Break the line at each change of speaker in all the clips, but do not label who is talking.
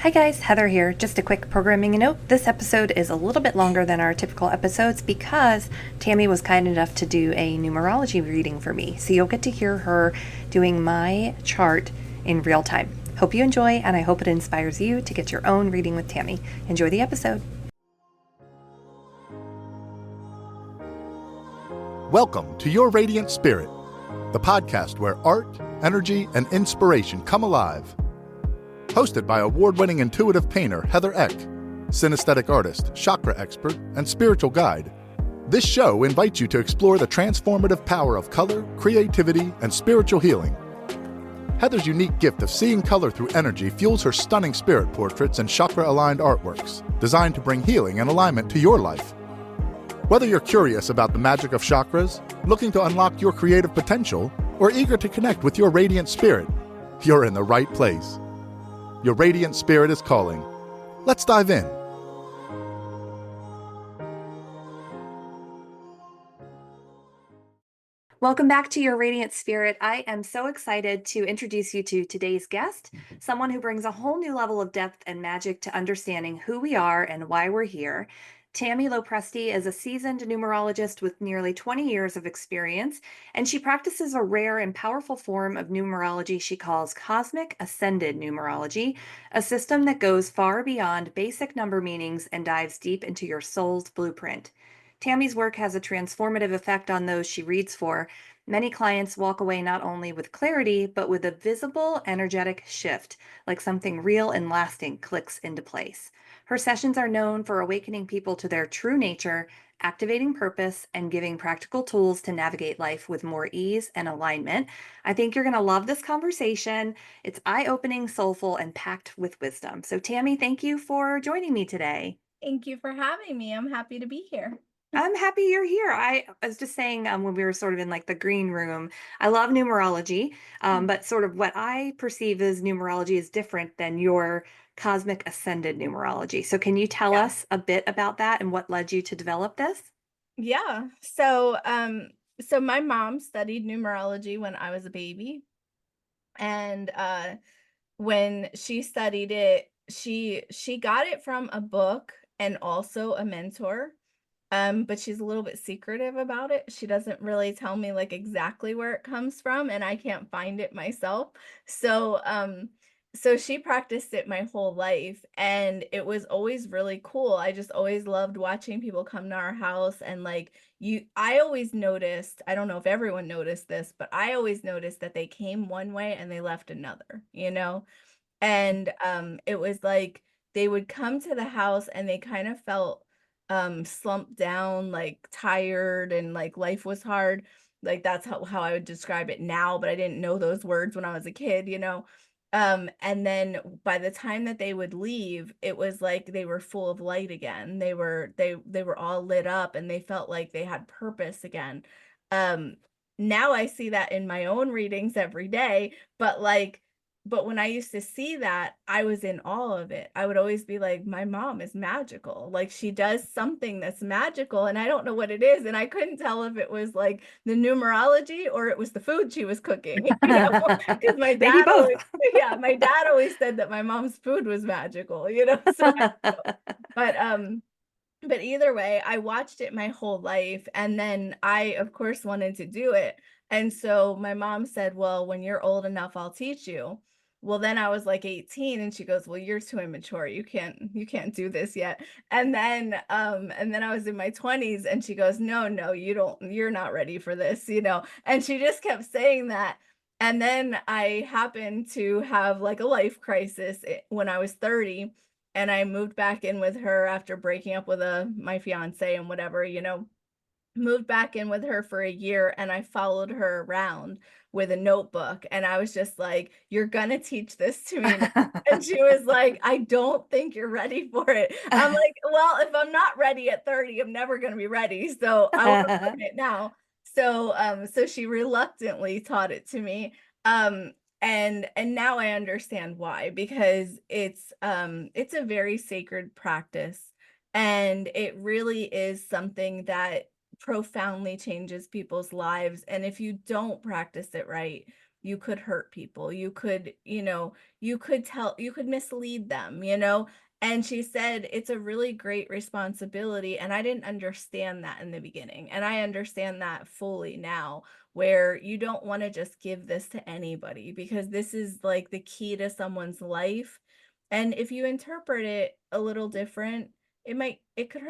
Hi guys, Heather here. Just a quick programming note. This episode is a little bit longer than our typical episodes because Tami was kind enough to do a numerology reading for me. So you'll get to hear her doing my chart in real time. Hope you enjoy, and I hope it inspires you to get your own reading with Tami. Enjoy the episode.
Welcome to Your Radiant Spirit, the podcast where art, energy, and inspiration come alive. Hosted by award-winning intuitive painter Heather Eck, synesthetic artist, chakra expert, and spiritual guide, this show invites you to explore the transformative power of color, creativity, and spiritual healing. Heather's unique gift of seeing color through energy fuels her stunning spirit portraits and chakra-aligned artworks, designed to bring healing and alignment to your life. Whether you're curious about the magic of chakras, looking to unlock your creative potential, or eager to connect with your radiant spirit, you're in the right place. Your radiant spirit is calling. Let's dive in.
Welcome back to Your Radiant Spirit. I am so excited to introduce you to today's guest, someone who brings a whole new level of depth and magic to understanding who we are and why we're here. Tami LoPresti is a seasoned numerologist with nearly 20 years of experience, and she practices a rare and powerful form of numerology she calls cosmic ascended numerology, a system that goes far beyond basic number meanings and dives deep into your soul's blueprint. Tami's work has a transformative effect on those she reads for. Many clients walk away not only with clarity, but with a visible energetic shift, like something real and lasting clicks into place. Her sessions are known for awakening people to their true nature, activating purpose, and giving practical tools to navigate life with more ease and alignment. I think you're going to love this conversation. It's eye-opening, soulful, and packed with wisdom. So, Tami, thank you for joining me today.
Thank you for having me. I'm happy to be here.
I'm happy you're here. I was just saying when we were sort of in like the green room, I love numerology, but sort of what I perceive as numerology is different than your cosmic ascended numerology. So can you tell
Yeah.
us a bit about that and what led you to develop this?
Yeah. So my mom studied numerology when I was a baby. And when she studied it, she got it from a book and also a mentor. But she's a little bit secretive about it. She doesn't really tell me like exactly where it comes from, and I can't find it myself. So she practiced it my whole life, and it was always really cool. I just always loved watching people come to our house, and like I always noticed, I don't know if everyone noticed this, but I always noticed that they came one way and they left another, you know? And it was like they would come to the house and they kind of felt slumped down, like tired, and like life was hard. Like that's how I would describe it now, but I didn't know those words when I was a kid, you know. And then by the time that they would leave, it was like they were full of light again. They were all lit up and they felt like they had purpose again. Um Now I see that in my own readings every day, but when I used to see that, I was in awe of it. I would always be like, my mom is magical. Like she does something that's magical and I don't know what it is. And I couldn't tell if it was like the numerology or it was the food she was cooking, you know, because my
Maybe
dad
both.
always, yeah, my dad always said that my mom's food was magical, you know. But but either way, I watched it my whole life, and then I, of course, wanted to do it. And so my mom said, "Well, when you're old enough, I'll teach you." Well, then I was like 18 and she goes, "Well, you're too immature. You can't do this yet." And then I was in my 20s and she goes, "No, no, you're not ready for this, you know." And she just kept saying that. And then I happened to have like a life crisis when I was 30, and I moved back in with her after breaking up with my fiance and whatever, you know, moved back in with her for a year, and I followed her around with a notebook, and I was just like, "You're gonna teach this to me now." And she was like, "I don't think you're ready for it." I'm like, "Well, if I'm not ready at 30, I'm never gonna be ready, so I wanna learn it now." So she reluctantly taught it to me. And now I understand why, because it's a very sacred practice, and it really is something that profoundly changes people's lives. And if you don't practice it right, you could hurt people. You could, you could mislead them, And she said it's a really great responsibility. And I didn't understand that in the beginning. And I understand that fully now, where you don't want to just give this to anybody because this is like the key to someone's life. And if you interpret it a little different, it could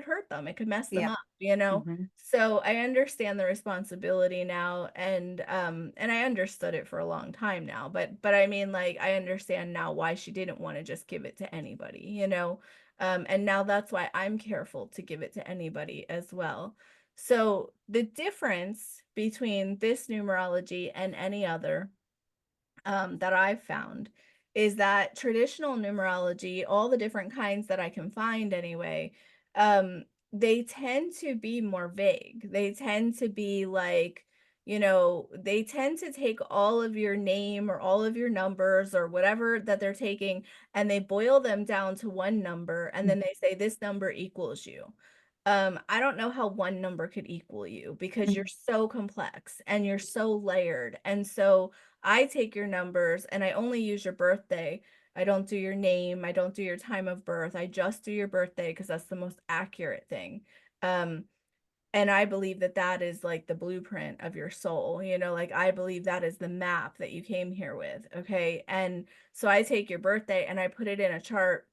hurt them. It could mess them
Yeah.
up.
Hmm.
So I understand the responsibility now, and I understood it for a long time now, but I mean, like, I understand now why she didn't want to just give it to anybody. And now that's why I'm careful to give it to anybody as well. So the difference between this numerology and any other that I've found is that traditional numerology, all the different kinds that I can find anyway, they tend to be more vague. They tend to be like, they tend to take all of your name or all of your numbers or whatever that they're taking, and they boil them down to one number, and then they say this number equals you. I don't know how one number could equal you because you're so complex and you're so layered. And so I take your numbers and I only use your birthday. I don't do your name. I don't do your time of birth. I just do your birthday because that's the most accurate thing. Um, and I believe that that is like the blueprint of your soul, like I believe that is the map that you came here with. Okay. And so I take your birthday and I put it in a chart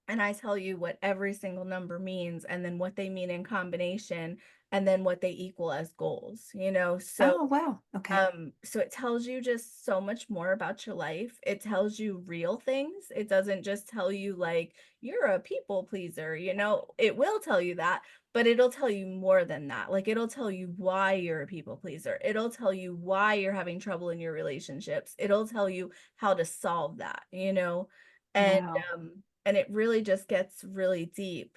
and I tell you what every single number means and then what they mean in combination and then what they equal as goals. So
Oh, wow. Okay.
so it tells you just so much more about your life. It tells you real things. It doesn't just tell you like you're a people pleaser. It will tell you that, but it'll tell you more than that. Like it'll tell you why you're a people pleaser. It'll tell you why you're having trouble in your relationships. It'll tell you how to solve that. And
Wow.
and it really just gets really deep.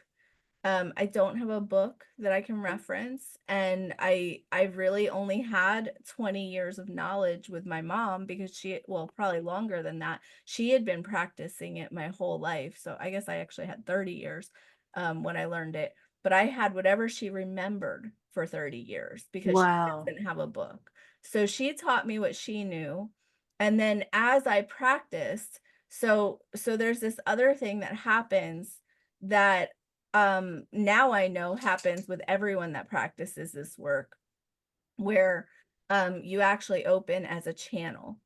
I don't have a book that I can reference, and I really only had 20 years of knowledge with my mom because well, probably longer than that. She had been practicing it my whole life. So I guess I actually had 30 years when I learned it, but I had whatever she remembered for 30 years because she
Wow.
doesn't have a book. So she taught me what she knew. And then as I practiced, so there's this other thing that happens that now I know happens with everyone that practices this work, where you actually open as a channel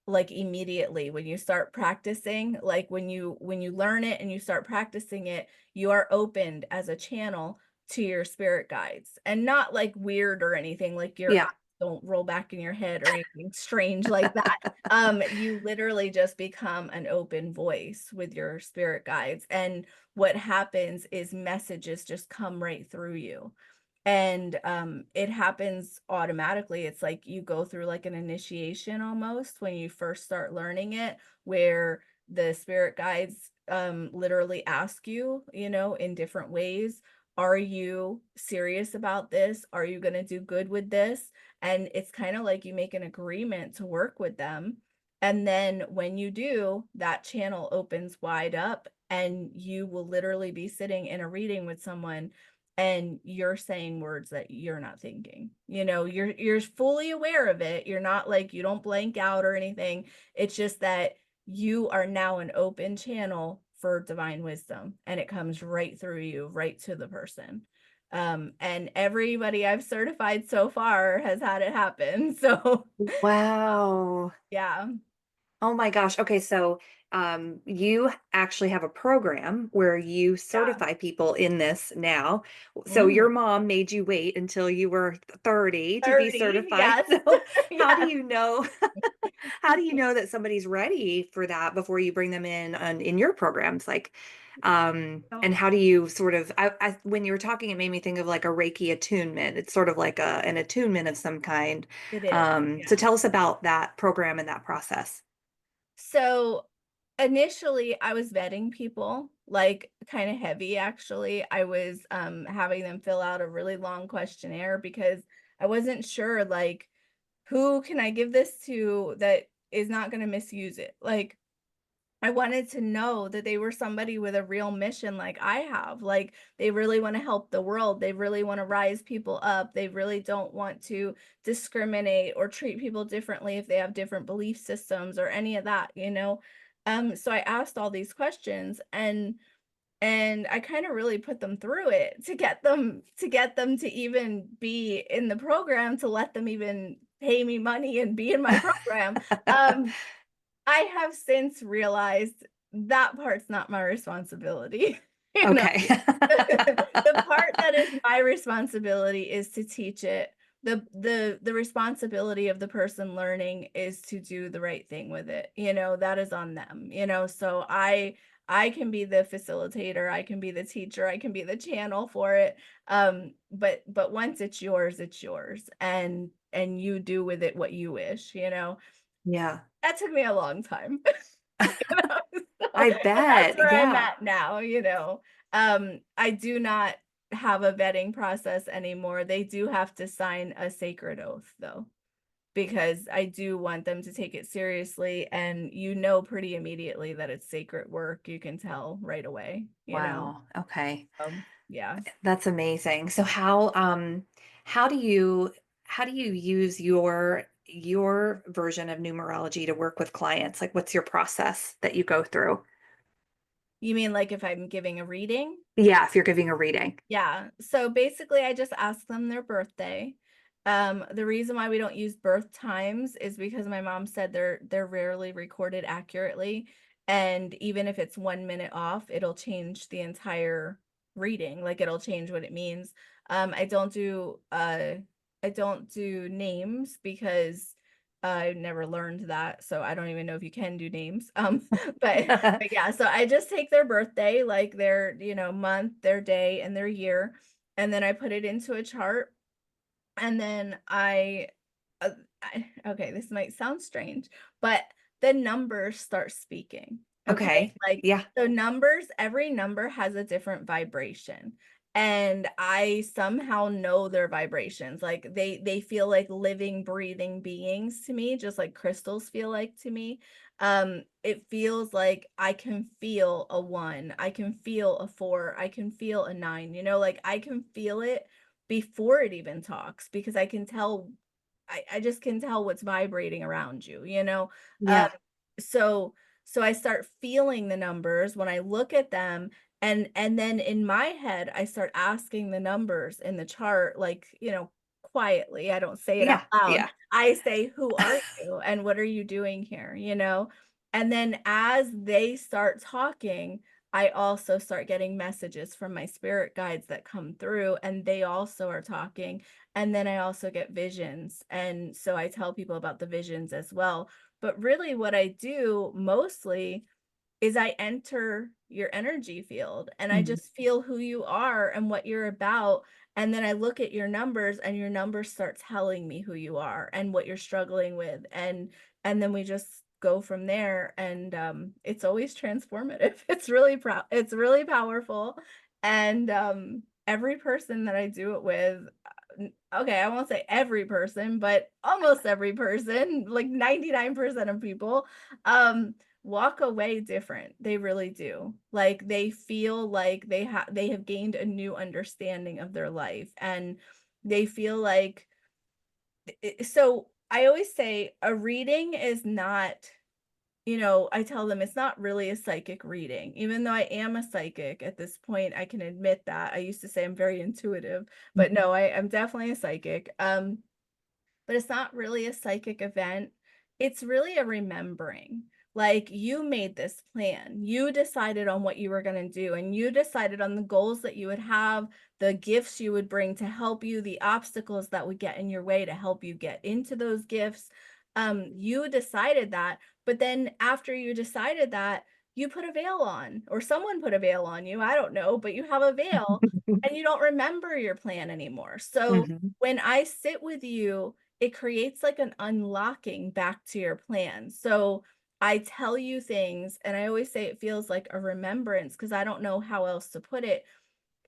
like immediately when you start practicing. Like when you learn it and you start practicing it, you are opened as a channel to your spirit guides, and not like weird or anything, like your eyes
Yeah.
don't roll back in your head or anything strange like that. You literally just become an open voice with your spirit guides, and what happens is messages just come right through you. And it happens automatically. It's like you go through like an initiation almost when you first start learning it, where the spirit guides literally ask you, in different ways, are you serious about this? Are you going to do good with this? And it's kind of like you make an agreement to work with them. And then when you do, that channel opens wide up, and you will literally be sitting in a reading with someone, and you're saying words that you're not thinking. You're fully aware of it. You're not like, you don't blank out or anything. It's just that you are now an open channel for divine wisdom, and it comes right through you, right to the person. And everybody I've certified so far has had it happen. So
Wow.
yeah.
Oh my gosh. Okay, so you actually have a program where you
Yeah.
certify people in this now. So
Mhm.
your mom made you wait until you were 30 to be
30.
certified.
Yes.
So how do
Yes.
you know how do you know that somebody's ready for that before you bring them in your programs? Like and
So
how do you sort of when you were talking, it made me think of like a Reiki attunement. It's sort of like an attunement of some kind.
it is.
So
Yeah.
tell us about that program and that process.
So initially I was vetting people, like kind of heavy actually. I was having them fill out a really long questionnaire because I wasn't sure, like, who can I give this to that is not going to misuse it? Like, I wanted to know that they were somebody with a real mission like I have. Like, they really want to help the world. They really want to rise people up. They really don't want to discriminate or treat people differently if they have different belief systems or any of that, you know? So I asked all these questions, and I kind of really put them through it to get them to even be in the program, to let them even pay me money and be in my program. Um, I have since realized that part's not my responsibility. You know,
Okay.
the part that is my responsibility is to teach it. The responsibility of the person learning is to do the right thing with it. You know, that is on them, you know. So I can be the facilitator, I can be the teacher, I can be the channel for it. But once it's yours, and you do with it what you wish, you know.
Yeah.
That took me a long time, you know, so
I
but that's
bet.
where I'm
Yeah.
at now, you know? I do not have a vetting process anymore. They do have to sign a sacred oath, though, because I do want them to take it seriously, and you know pretty immediately that it's sacred work. You can tell right away, you know?
Wow. Okay.
Yeah.
That's amazing. So how do you how do you use your version of numerology to work with clients? Like what's your process that you go through?
You mean like if I'm giving a reading?
Yeah, if you're giving a reading.
Yeah. So basically, I just ask them their birthday. The reason why we don't use birth times is because my mom said they're rarely recorded accurately, and even if it's 1 minute off, it'll change the entire reading. Like, it'll change what it means. I don't do names because I never learned that, so I don't even know if you can do names. But yeah, so I just take their birthday, like their, you know, month, their day, and their year, and then I put it into a chart, and then uh, okay, this might sound strange, but the numbers start speaking. Okay,
Okay.
like,
Yeah.
so numbers, every number has a different vibration. And I somehow know their vibrations. Like, they feel like living, breathing beings to me, just like crystals feel like to me. It feels like I can feel a 1, I can feel a 4, I can feel a 9, you know, like I can feel it before it even talks, because I can tell, I just can tell what's vibrating around you, you know? Um,
Yeah.
so so I start feeling the numbers when I look at them, and then in my head, I start asking the numbers in the chart, like, you know, quietly. I don't say it out
Yeah.
loud.
Yeah.
I say, "Who are you and what are you doing here?" You know? And then as they start talking, I also start getting messages from my spirit guides that come through, and they also are talking. And then I also get visions. And so I tell people about the visions as well. But really, what I do mostly is I enter your energy field, and I
Mhm.
just feel who you are and what you're about. And then I look at your numbers, and your numbers start telling me who you are and what you're struggling with. And then we just go from there. And it's always transformative. It's really powerful. And every person that I do it with, okay, I won't say every person, but almost every person, like 99% of people, um, walk away different. They really do. Like, they feel like they have gained a new understanding of their life, and they feel like, so I always say a reading is not, you know, I tell them it's not really a psychic reading. Even though I am a psychic at this point, I can admit that. I used to say I'm very intuitive, but no, I'm definitely a psychic. But it's not really a psychic event. It's really a remembering. Like, you made this plan. You decided on what you were going to do, and you decided on the goals that you would have, the gifts you would bring to help you, the obstacles that would get in your way to help you get into those gifts. You decided that, but then after you decided that, you put a veil on, or someone put a veil on you. I don't know, but you have a veil, and you don't remember your plan anymore. So
Mhm.
when I sit with you, it creates like an unlocking back to your plan. So I tell you things, and I always say it feels like a remembrance, because I don't know how else to put it.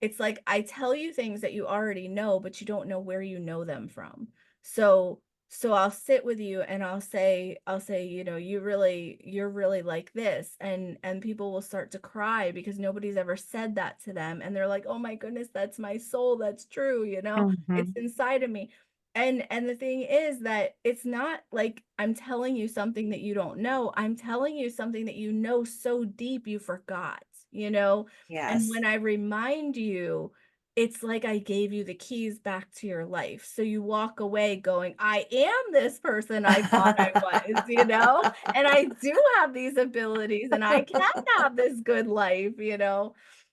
It's like I tell you things that you already know, but you don't know where you know them from. So So I'll sit with you and I'll say, you're really like this. And people will start to cry because nobody's ever said that to them. And they're like, oh my goodness, that's my soul. That's true. It's
Mhm.
inside of me. And the thing is that it's not like I'm telling you something that you don't know. I'm telling you something that you know so deep you forgot, you know? And
Yes.
when I remind you, it's like I gave you the keys back to your life. So you walk away going, I am this person I thought I was. And I do have these abilities and I can have this good life.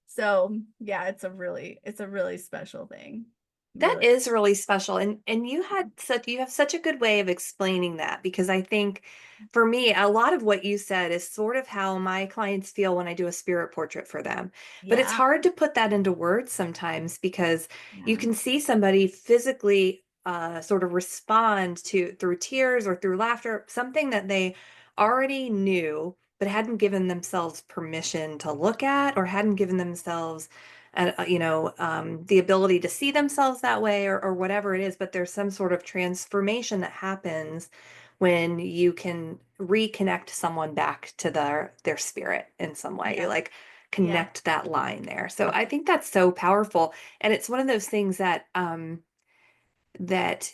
So yeah, it's a really special thing.
That
Really.
is really special, and you have such a good way of explaining that, because I think for me, a lot of what you said is sort of how my clients feel when I do a spirit portrait for them. But it's
Yeah.
hard to put that into words sometimes, because you
Yeah.
can see somebody physically sort of respond to through tears or through laughter, something that they already knew but hadn't given themselves permission to look at, or hadn't given themselves the ability to see themselves that way, or whatever it is. But there's some sort of transformation that happens when you can reconnect someone back to their spirit in some way. You
Yeah.
like
Yeah.
connect that line there. So I think that's so powerful. And it's one of those things that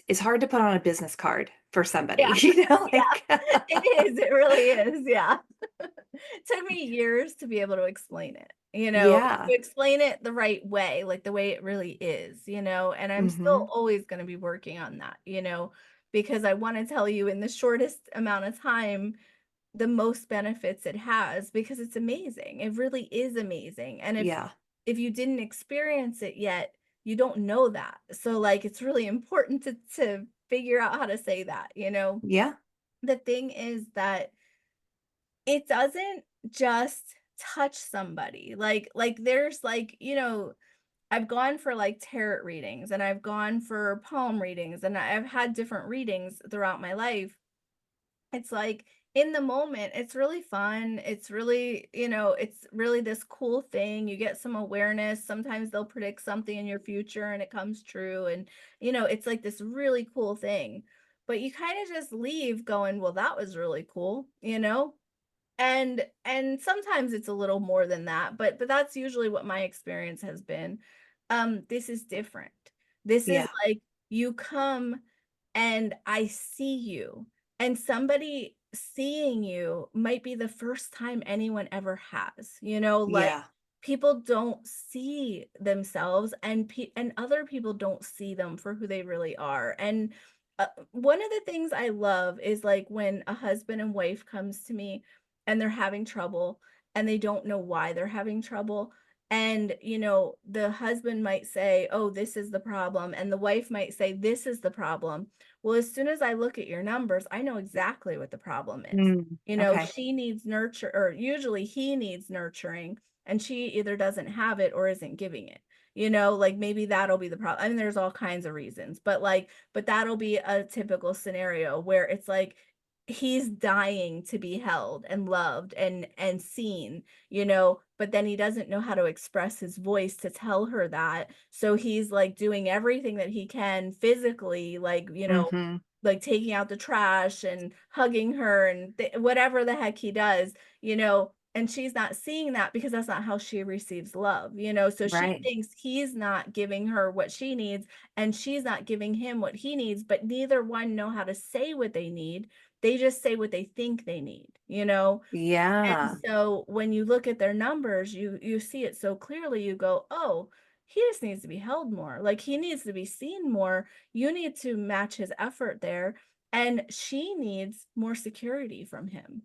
is hard to put on a business card for somebody,
Yeah. Yeah.
like
It is. It really is. Yeah. Took me years to be able to explain it,
yeah.
to explain it the right way, like the way it really is. And I'm still
Hmm.
always going to be working on that, because I want to tell you in the shortest amount of time the most benefits it has because it's amazing. It really is amazing. And if
Yeah.
if you didn't experience it yet, you don't know that. So like it's really important to figure out how to say that.
Yeah.
The thing is that it doesn't just touch somebody. Like there's I've gone for like tarot readings and I've gone for palm readings and I've had different readings throughout my life. It's like in the moment, it's really fun. It's really this cool thing. You get some awareness. Sometimes they'll predict something in your future and it comes true. And it's like this really cool thing. But you kind of just leave going, well, that was really cool. And sometimes it's a little more than that, but that's usually what my experience has been. This is different. This is
Yeah.
like you come and I see you, and somebody seeing you might be the first time anyone ever has. Like
Yeah.
people don't see themselves and other people don't see them for who they really are. And one of the things I love is like when a husband and wife comes to me and they're having trouble and they don't know why they're having trouble. And, the husband might say, oh, this is the problem. And the wife might say, this is the problem. Well, as soon as I look at your numbers, I know exactly what the problem is.
Mm. Okay.
She needs nurture, or usually he needs nurturing, and she either doesn't have it or isn't giving it. Like maybe that'll be the problem. I mean, there's all kinds of reasons, but that'll be a typical scenario where it's like he's dying to be held and loved and seen, but then he doesn't know how to express his voice to tell her that. So he's like doing everything that he can physically,
Hmm.
like taking out the trash and hugging her and whatever the heck he does. And she's not seeing that because that's not how she receives love. So she
Right.
thinks he's not giving her what she needs and she's not giving him what he needs, but neither one know how to say what they need. They just say what they think they need. And
Yeah.
so when you look at their numbers, you see it so clearly. You go, "Oh, he just needs to be held more. Like he needs to be seen more. You need to match his effort there." And she needs more security from him,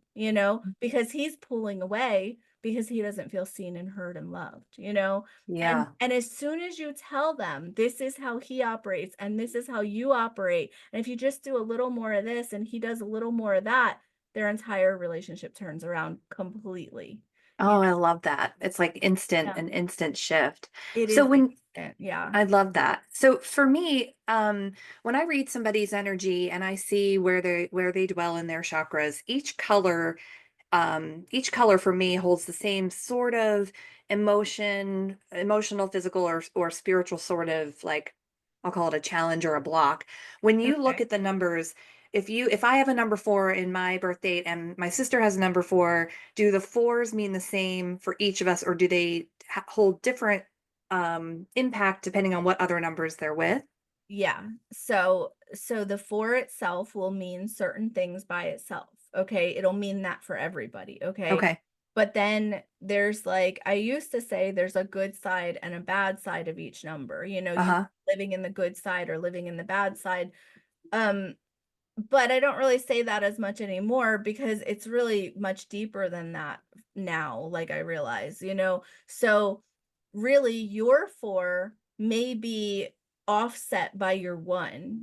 because he's pulling away because he doesn't feel seen and heard and loved. And
Yeah.
and as soon as you tell them this is how he operates and this is how you operate, and if you just do a little more of this and he does a little more of that, their entire relationship turns around completely. You
Oh, I love that. It's like
know?
an instant shift.
It
So
is
when
instant, yeah.
I love that. So for me, when I read somebody's energy and I see where they dwell in their chakras, each color for me holds the same sort of emotional, physical, or spiritual sort of like I'll call it a challenge or a block. When you look
Okay.
at the numbers, if I have a number 4 in my birth date and my sister has a number 4, do the 4s mean the same for each of us, or do they hold different impact depending on what other numbers they're with?
Yeah. So the 4 itself will mean certain things by itself, okay? It'll mean that for everybody, okay?
Okay.
But then there's like I used to say there's a good side and a bad side of each number. You
Uh-huh.
living in the good side or living in the bad side. Um But I don't really say that as much anymore because it's really much deeper than that now, like I realize, you know? So really your 4 may be offset by your 1,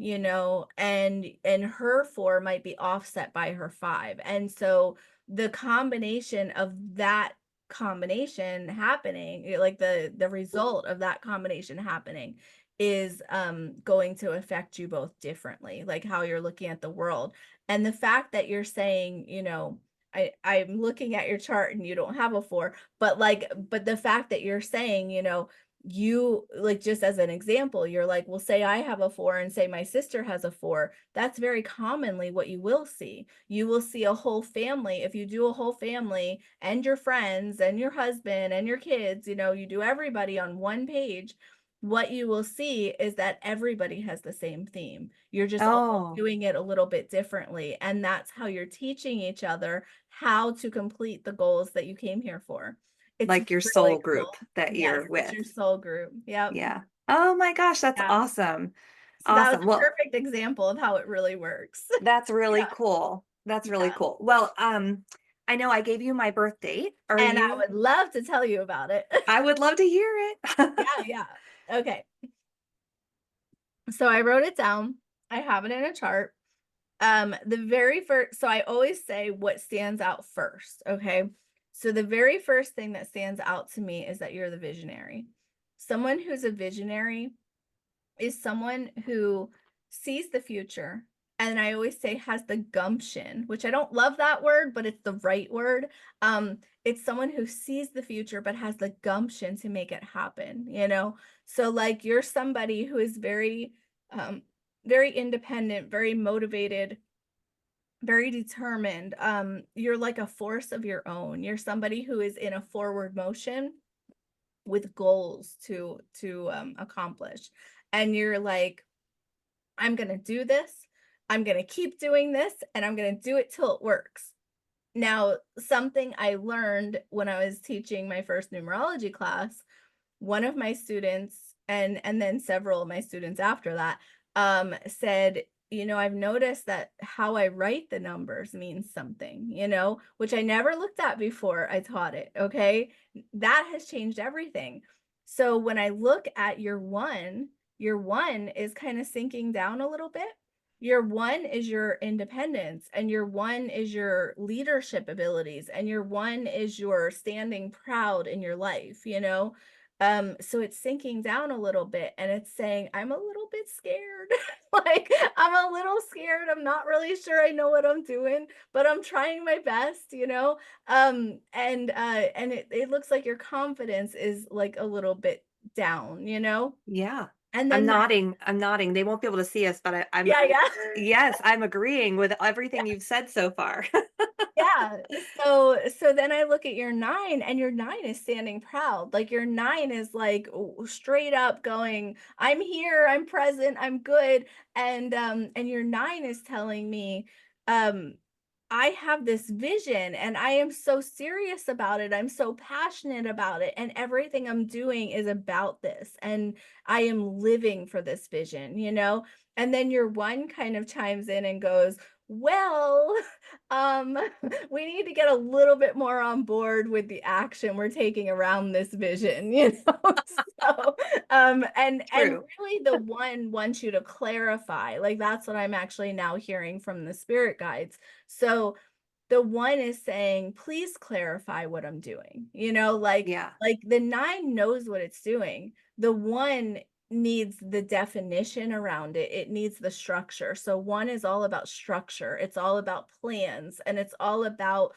and her 4 might be offset by her 5. And so the combination of that combination happening, like the result of that combination happening is going to affect you both differently, like how you're looking at the world. And the fact that you're saying, I'm looking at your chart and you don't have a 4, but the fact that you're saying, you like just as an example, you're like, well, say I have a 4 and say my sister has a 4. That's very commonly what you will see. You will see a whole family. If you do a whole family and your friends and your husband and your kids, you do everybody on one page, what you will see is that everybody has the same theme. You're just all
Oh,
doing it a little bit differently, and that's how you're teaching each other how to complete the goals that you came here for. It's
like your
really
soul group
cool.
that
Yes,
you're
it's
with.
your soul group. Yep.
Yeah. Oh my gosh, that's
Yeah.
awesome.
So that was
Awesome.
a
Well,
perfect example of how it really works.
that's really
Yeah,
cool. That's really
yeah.
cool. Well, I know I gave you my birth date. Are
And I
you
would love to tell you about it.
I would love to hear it.
Yeah, yeah. Okay. So I wrote it down. I have it in a chart. The very first, so I always say what stands out first, okay? So the very first thing that stands out to me is that you're the visionary. Someone who's a visionary is someone who sees the future, and I always say has the gumption, which I don't love that word, but it's the right word. It's someone who sees the future but has the gumption to make it happen. So like you're somebody who is um very independent, very motivated, very determined. You're like a force of your own. You're somebody who is in a forward motion with goals to accomplish. And you're like, I'm gonna do this, I'm gonna keep doing this, and I'm gonna do it till it works. Now, something I learned when I was teaching my first numerology class, one of my students and then several of my students after that said, I've noticed that how I write the numbers means something, which I never looked at before I taught it. Okay, that has changed everything. So when I look at your one is kind of sinking down a little bit. Your 1 is your independence, and your 1 is your leadership abilities, and your 1 is your standing proud in your life. So it's sinking down a little bit and it's saying, I'm a little bit scared. Like, I'm a little scared. I'm not really sure I know what I'm doing, but I'm trying my best. And it looks like your confidence is like a little bit down.
Yeah.
And
I'm
then that,
nodding. I'm nodding. They won't be able to see us, but I'm
yeah, yeah.
yes, I'm agreeing with everything you've said so far.
Yeah. So then I look at your 9 and your 9 is standing proud. Like your 9 is like straight up going, I'm here, I'm present, I'm good. And your 9 is telling me, um, I have this vision and I am so serious about it. I'm so passionate about it. And everything I'm doing is about this. And I am living for this vision. And then your 1 kind of chimes in and goes, well, um, we need to get a little bit more on board with the action we're taking around this vision. So, and
True.
really the 1 wants you to clarify. Like that's what I'm actually now hearing from the spirit guides. So the 1 is saying, please clarify what I'm doing.
Yeah.
Like the 9 knows what it's doing. The 1 needs the definition around it. It needs the structure. So 1 is all about structure. It's all about plans, and it's all about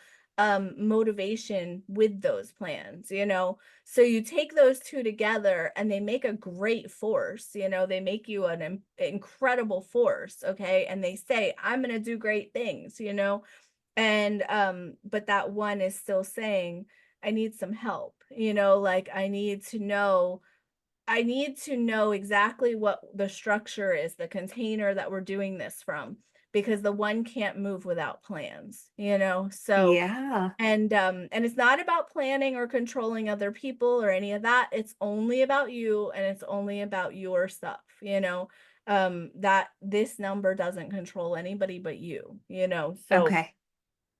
motivation with those plans, you know? So you take those two together and they make a great force, you know, they make you an incredible force, okay? And they say, I'm going to do great things, you know? And but that one is still saying, I need some help, you know, like I need to know exactly what the structure is, the container that we're doing this from, because the one can't move without plans, you know? So,
Yeah.
and it's not about planning or controlling other people or any of that. It's only about you and it's only about your stuff, you know? That this number doesn't control anybody but you know?
Okay.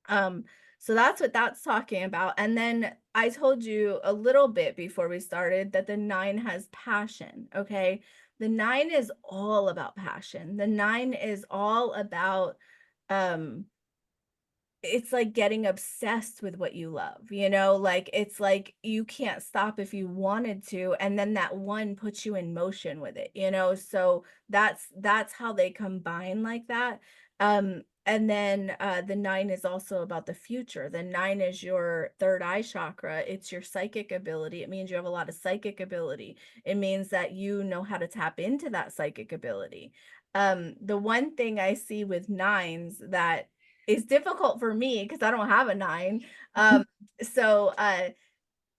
Um, so that's what that's talking about. And then I told you a little bit before we started that the 9 has passion, okay? The 9 is all about passion. The 9 is all about um it's like getting obsessed with what you love, you know? Like, it's like you can't stop if you wanted to, and then that one puts you in motion with it, you know? So that's how they combine like that. And then the 9 is also about the future. The 9 is your third eye chakra. It's your psychic ability. It means you have a lot of psychic ability. It means that you know how to tap into that psychic ability. The one thing I see with nines that is difficult for me because I don't have a 9. So,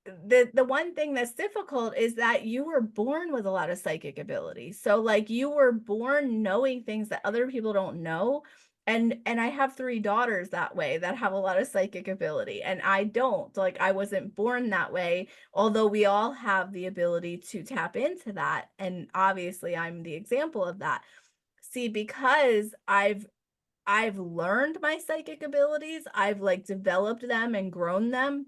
the one thing that's difficult is that you were born with a lot of psychic ability. So, like, you were born knowing things that other people don't know, and I have 3 daughters that way that have a lot of psychic ability, and I don't. Like, I wasn't born that way, although we all have the ability to tap into that, and obviously, I'm the example of that. See, because I've learned my psychic abilities, I've, like, developed them and grown them,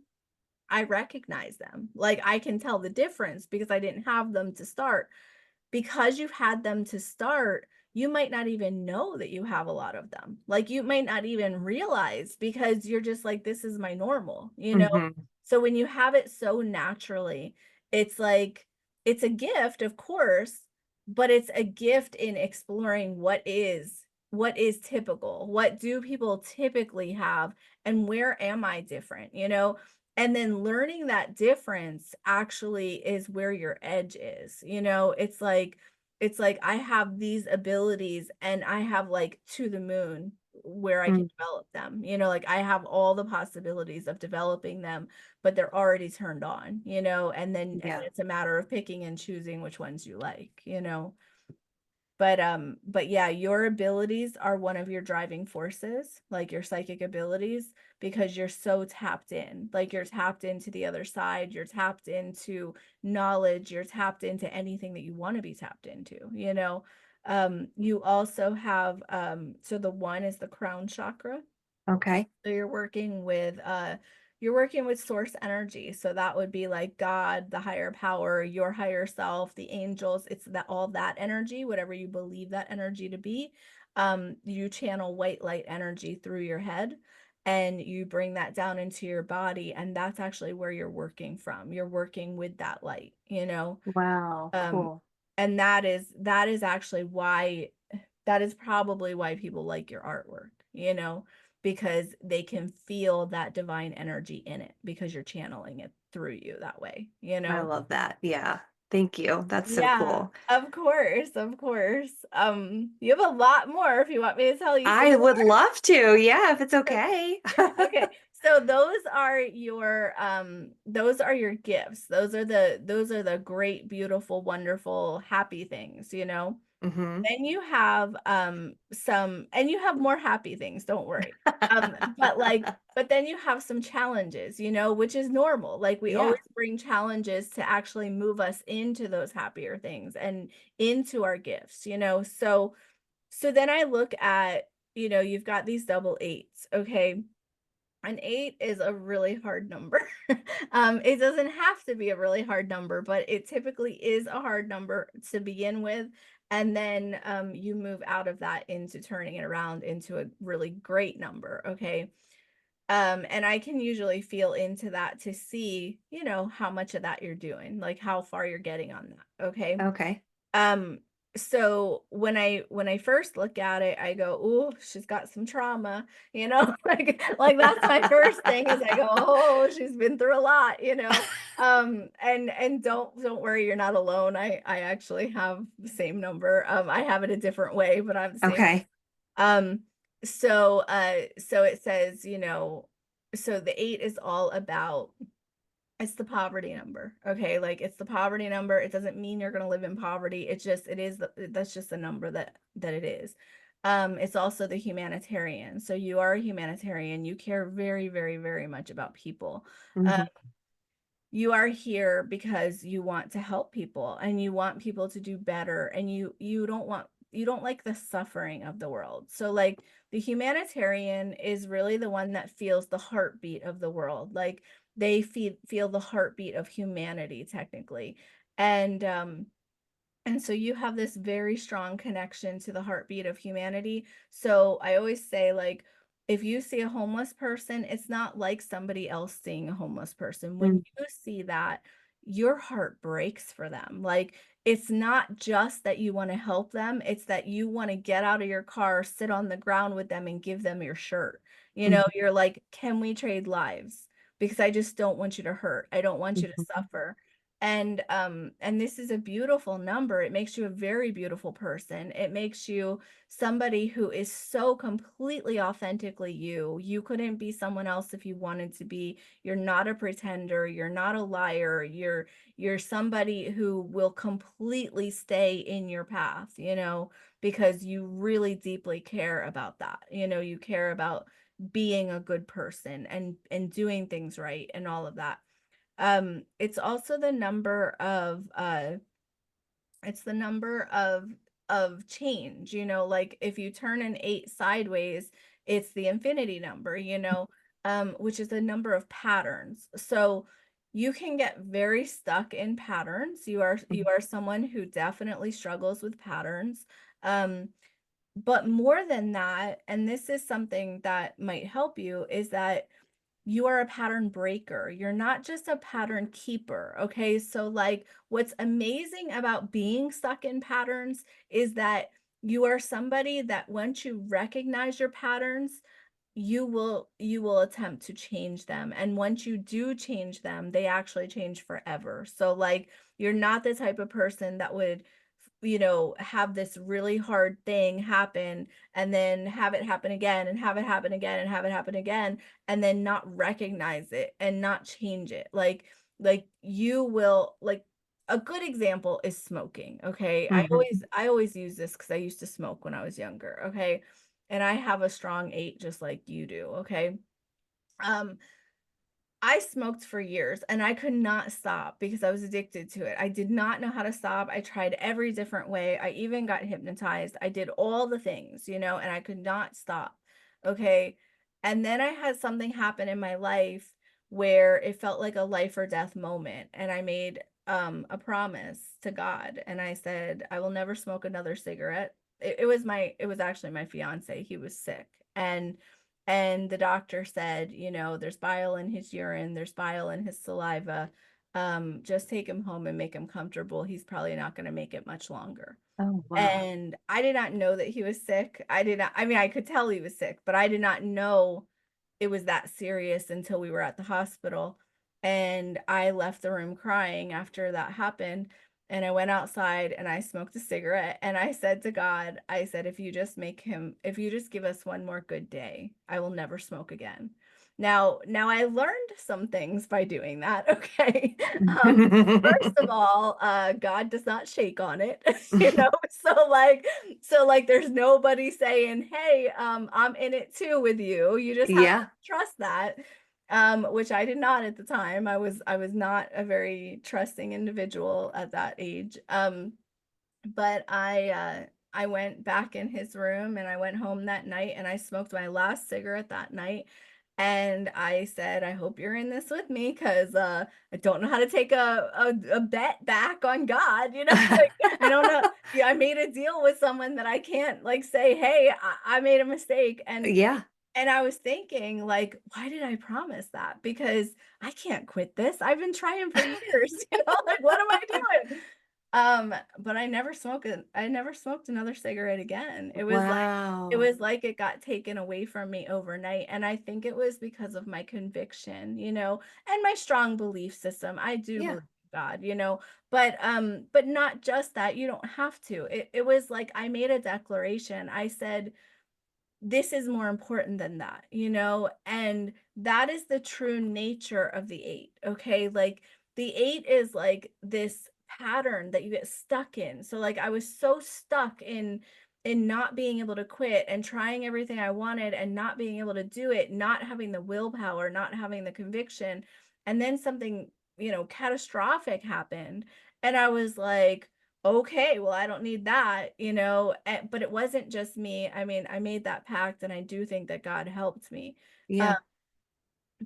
I recognize them. Like, I can tell the difference because I didn't have them to start. Because you've had them to start, you might not even know that you have a lot of them. Like, you might not even realize because you're just like, "This is my normal," you know?
Hmm.
So when you have it so naturally, it's like it's a gift, of course, but it's a gift in exploring what is typical, what do people typically have, and where am I different, you know? And then learning that difference actually is where your edge is, you know? It's like I have these abilities and I have, like, to the moon where I can develop them, you know? Like, I have all the possibilities of developing them, but they're already turned on, you know? And
Yeah.
it's a matter of picking and choosing which ones you like, you know? But yeah, your abilities are one of your driving forces, like your psychic abilities, because you're so tapped in. Like, you're tapped into the other side, you're tapped into knowledge, you're tapped into anything that you want to be tapped into, you know? You also have so the one is the crown chakra.
Okay.
So you're working with source energy. So that would be like God, the higher power, your higher self, the angels. It's that all that energy, whatever you believe that energy to be. You channel white light energy through your head and you bring that down into your body. And that's actually where you're working from. You're working with that light, you know?
Wow.
Um,
Cool.
and that is actually why that is probably why people like your artwork, you know, because they can feel that divine energy in it because you're channeling it through you that way, you
I
know?
love that. Yeah. Thank you. That's so
Yeah,
cool.
of course, of course. You have a lot more if you want me to tell you some
I would
more.
love to. Yeah, if it's okay.
Okay, so those are your gifts. Those are the great, beautiful, wonderful, happy things, you know?
Hmm.
Then you have, some and you have more happy things, don't worry. But, like but then you have some challenges, you know, which is normal. Like, we
Yeah.
always bring challenges to actually move us into those happier things and into our gifts, you know? So then I look at, you know, you've got these double eights, okay? An 8 is a really hard number. It doesn't have to be a really hard number, but it typically is a hard number to begin with, and then, you move out of that into turning it around into a really great number, okay? And I can usually feel into that to see, you know, how much of that you're doing, like, how far you're getting on that, okay?
Okay.
Um, So when I first look at it, I go, "Ooh, she's got some trauma," you know, like that's my first thing is I go, "Oh, she's been through a lot," you know. And don't worry, you're not alone. I actually have the same number. I have it a different way, but I have the same.
Okay.
Um, so it says, so the 8 is all about it's the poverty number, okay? Like, it's the poverty number. It doesn't mean you're gonna live in poverty. It is that's just the number that it is. It's also the humanitarian. So you are a humanitarian. You care very, very, very much about people.
Mhm.
You are here because you want to help people and you want people to do better, and you don't like the suffering of the world. So like the humanitarian is really the one that feels the heartbeat of the world. Like they feel the heartbeat of humanity technically. And and so you have this very strong connection to the heartbeat of humanity. So I always say, like, if you see a homeless person, it's not like somebody else seeing a homeless person. When
Mm,
you see that, your heart breaks for them. Like, it's not just that you want to help them, it's that you want to get out of your car, sit on the ground with them, and give them your shirt.
mhm,
You're like, can we trade lives? Because I just don't want you to hurt. I don't want you to
mhm,
suffer. And this is a beautiful number. It makes you a very beautiful person. It makes you somebody who is so completely authentically you. You couldn't be someone else if you wanted to be. You're not a pretender, you're not a liar. You're somebody who will completely stay in your path, because you really deeply care about that. You care about being a good person and doing things right and all of that. It's also the number of it's the number of change, like if you turn an 8 sideways, it's the infinity number, which is a number of patterns. So you can get very stuck in patterns. You
mhm,
are someone who definitely struggles with patterns. Um, but more than that, and this is something that might help you, is that you are a pattern breaker. You're not just a pattern keeper. Okay. So, like, what's amazing about being stuck in patterns is that you are somebody that once you recognize your patterns, you will attempt to change them, and once you do change them, they actually change forever. So like you're not the type of person that would have this really hard thing happen and then have it happen again and have it happen again and have it happen again and then not recognize it and not change it. Like you will like a good example is smoking, okay?
mhm.
I always use this cuz I used to smoke when I was younger, okay? And I have a strong 8 just like you do, okay? Um I smoked for years and I could not stop because I was addicted to it. I did not know how to stop. I tried every different way. I even got hypnotized. I did all the things, and I could not stop. Okay. And then I had something happen in my life where it felt like a life or death moment. And I made a promise to God. And I said, I will never smoke another cigarette. It was actually my fiance. He was sick. And the doctor said, there's bile in his urine, there's bile in his saliva. Just take him home and make him comfortable. He's probably not going to make it much longer.
Oh, wow.
And I did not know that he was sick. I mean, I could tell he was sick, but I did not know it was that serious until we were at the hospital. And I left the room crying after that happened. And I went outside and I smoked a cigarette and I said to God, I said, if you just give us one more good day, I will never smoke again. Now I learned some things by doing that. Okay. First of all, God does not shake on it, so like there's nobody saying, "Hey, I'm in it too with you." You just have to
Yeah.
trust that. Which I did not at the time. I was not a very trusting individual at that age. But I went back in his room and I went home that night and I smoked my last cigarette that night. And I said, I hope you're in this with me because I don't know how to take a bet back on God, like I don't know. Yeah, I made a deal with someone that I can't like say, hey, I made a mistake.
Yeah.
And I was thinking, like, why did I promise that? Because I can't quit this. I've been trying for years, like, what am I doing? But I never smoked another cigarette again. It
Wow.
was like it got taken away from me overnight, and I think it was because of my conviction, and my strong belief system. I do
Yeah.
believe in God, but not just that. You don't have to. It was like I made a declaration. I said, this is more important than that, and that is the true nature of the 8, okay? Like, the 8 is like this pattern that you get stuck in. So, like, I was so stuck in not being able to quit and trying everything I wanted and not being able to do it, not having the willpower, not having the conviction, and then something, catastrophic happened, and I was like, okay, well, I don't need that, but it wasn't just me. I mean, I made that pact and I do think that God helped me. Uh,
Yeah.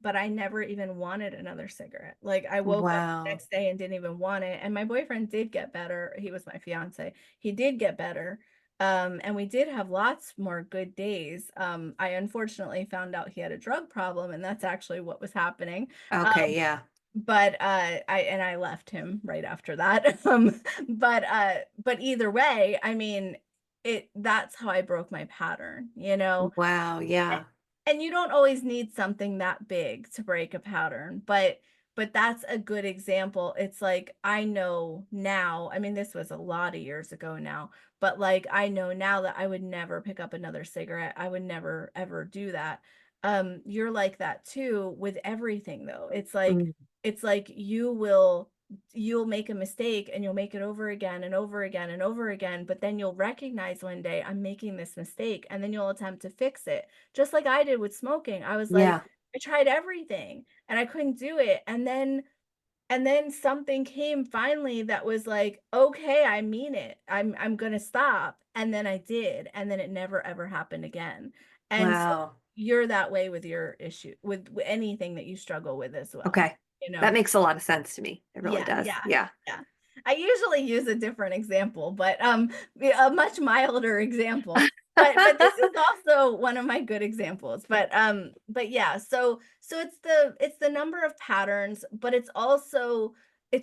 but I never even wanted another cigarette. Like, I woke up the
Wow.
next day and didn't even want it. And my boyfriend did get better. He was my fiance. He did get better. And we did have lots more good days. I unfortunately found out he had a drug problem, and that's actually what was happening.
Okay. Yeah.
But I left him right after that. But either way, I mean, that's how I broke my pattern,
Wow.
A-
Yeah.
and you don't always need something that big to break a pattern, but that's a good example. It's like, I know now, I mean, this was a lot of years ago now, but like, I know now that I would never pick up another cigarette. I would never ever do that. You're like that too with everything though.
Mm.
It's like you'll make a mistake and you'll make it over again and over again and over again, but then you'll recognize one day, I'm making this mistake, and then you'll attempt to fix it. Just like I did with smoking. I was like,
Yeah.
I tried everything and I couldn't do it. And then something came finally that was like, okay, I mean it. I'm gonna stop. And then I did. And then it never ever happened again. And so
Wow.
you're that way with your issue, with anything that you struggle with as well.
Okay. That makes a lot of sense to me. It really
Yeah,
does.
yeah,
Yeah.
yeah. I usually use a different example, but a much milder example. But this is also one of my good examples. But yeah, so it's the number of patterns, but it's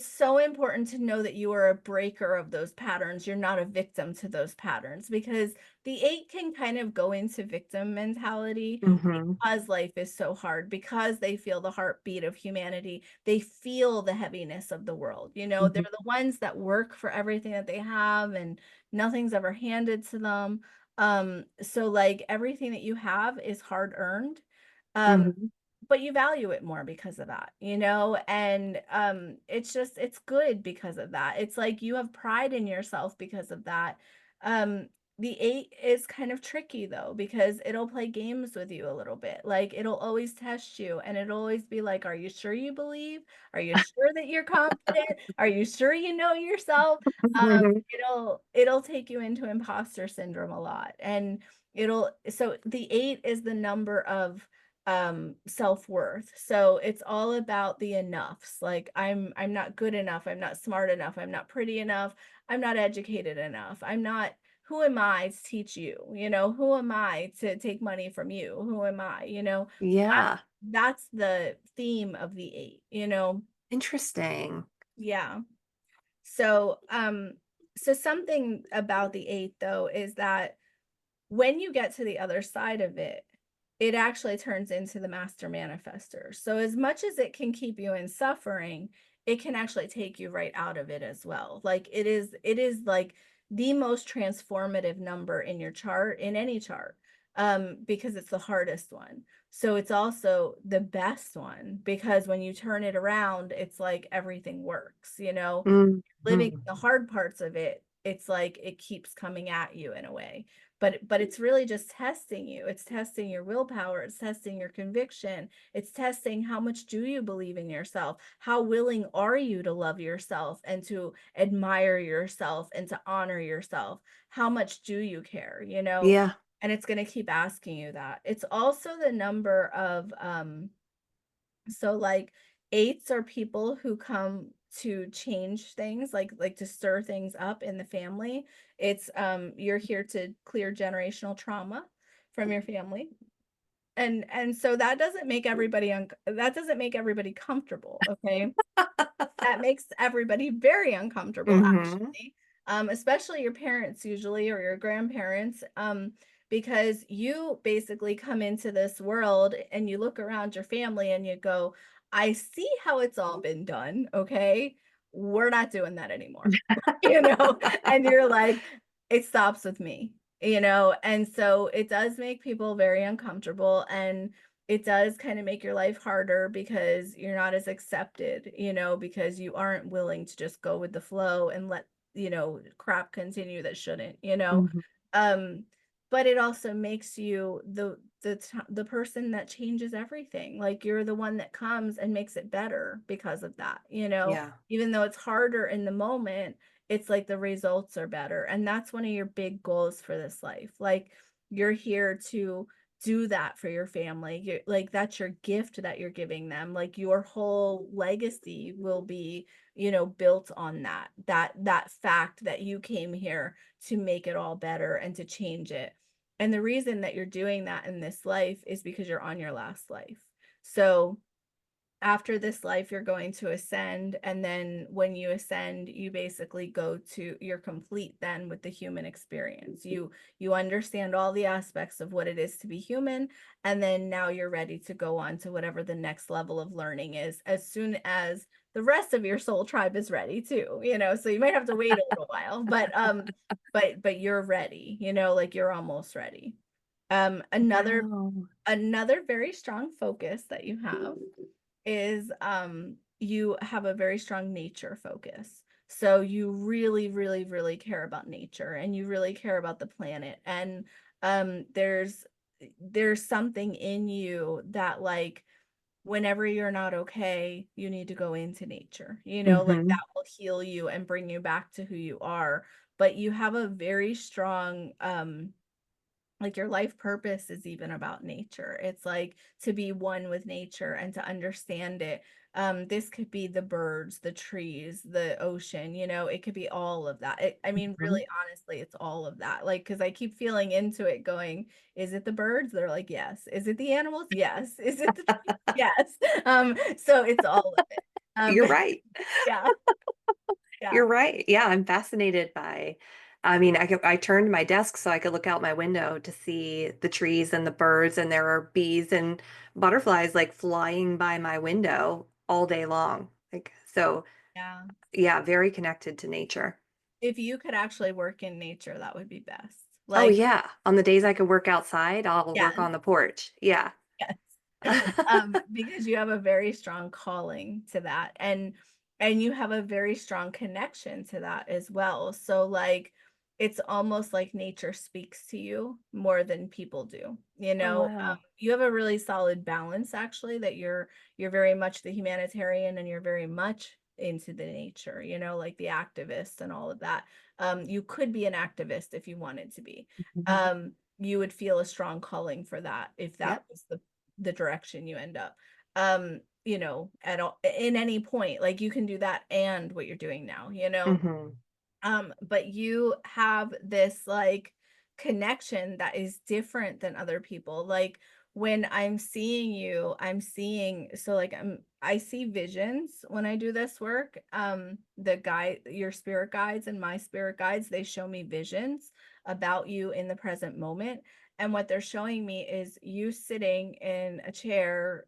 so important to know that you are a breaker of those patterns. You're not a victim to those patterns, because the 8 can kind of go into victim mentality
Hmm.
because life is so hard, because they feel the heartbeat of humanity. They feel the heaviness of the world. They're the ones that work for everything that they have, and nothing's ever handed to them. So like, everything that you have is hard earned. Um,
Hmm.
but you value it more because of that, and it's good because of that. It's like you have pride in yourself because of that. um the 8 is kind of tricky though, because it'll play games with you a little bit. Like, it'll always test you, and it'll always be like, are you sure you believe? Are you sure that you're confident? Are you sure you know yourself? It'll take you into imposter syndrome a lot. And it'll so the 8 is the number of self-worth. So it's all about the enoughs. Like, I'm not good enough, I'm not smart enough, I'm not pretty enough, I'm not educated enough, I'm not, who am I to teach you? Who am I to take money from you? Who am I?
Yeah.
That's the theme of the 8.
Interesting.
Yeah. So something about the 8 though is that when you get to the other side of it, it actually turns into the master manifester. So as much as it can keep you in suffering, it can actually take you right out of it as well. Like, it is like the most transformative number in your chart, in any chart, because it's the hardest one. So it's also the best one, because when you turn it around, it's like everything works, living
Mhm.
the hard parts of it. It's like it keeps coming at you in a way, but it's really just testing you. It's testing your willpower, it's testing your conviction, it's testing how much do you believe in yourself, how willing are you to love yourself and to admire yourself and to honor yourself, how much do you care,
Yeah.
and it's going to keep asking you that. It's also the number of so like, 8s are people who come to change things, like to stir things up in the family. It's you're here to clear generational trauma from your family. And so that doesn't make everybody comfortable, okay? that makes everybody very uncomfortable,
Mhm.
actually, especially your parents usually or your grandparents, because you basically come into this world and you look around your family and you go, I see how it's all been done. Okay. We're not doing that anymore, and you're like, it stops with me, and so it does make people very uncomfortable. And it does kind of make your life harder because you're not as accepted, because you aren't willing to just go with the flow and let, crap continue that shouldn't.
Mhm.
Um, but it also makes you the person that changes everything. Like you're the one that comes and makes it better because of that.
Yeah.
Even though it's harder in the moment, it's like the results are better. And that's one of your big goals for this life. Like you're here to do that for your family. You're, like that's your gift that you're giving them. Like your whole legacy will be, built on that fact that you came here to make it all better and to change it. And the reason that you're doing that in this life is because you're on your last life. So after this life you're going to ascend, and then when you ascend you basically go to you're complete then with the human experience. You understand all the aspects of what it is to be human, and then now you're ready to go on to whatever the next level of learning is, as soon as the rest of your soul tribe is ready too, so you might have to wait a little while, but you're ready, like you're almost ready. Another
Wow.
another very strong focus that you have is you have a very strong nature focus. So you really, really, really care about nature, and you really care about the planet. And there's something in you that, like, whenever you're not okay, you need to go into nature. Like
Mhm.
that will heal you and bring you back to who you are. But you have a very strong like your life purpose is even about nature. It's like to be one with nature and to understand it. This could be the birds, the trees, the ocean, it could be all of that. I mean,
Mhm.
really, honestly, it's all of that. Like, because I keep feeling into it going, is it the birds? They're like, yes. Is it the animals? Yes. Is it the trees? Yes. So it's all of it.
You're right.
Yeah, yeah.
You're right. Yeah, I'm fascinated by I mean, I turned my desk so I could look out my window to see the trees and the birds, and there are bees and butterflies like flying by my window all day long. Like so,
Yeah.
yeah, very connected to nature.
If you could actually work in nature, that would be best.
Oh
Like,
yeah, on the days I could work outside, I'll
yeah.
work on the porch. Yeah.
Yes. Because you have a very strong calling to that, and you have a very strong connection to that as well. So like it's almost like nature speaks to you more than people do.
Oh wow.
You have a really solid balance actually, that you're very much the humanitarian and you're very much into the nature, like the activist and all of that. You could be an activist if you wanted to be.
Mhm.
You would feel a strong calling for that if that
Yep.
was the direction you end up. At all in any point, like you can do that and what you're doing now.
Mhm.
But you have this like connection that is different than other people. Like when I'm seeing you, I'm seeing so like I see visions when I do this work. Your spirit guides and my spirit guides, they show me visions about you in the present moment. And what they're showing me is you sitting in a chair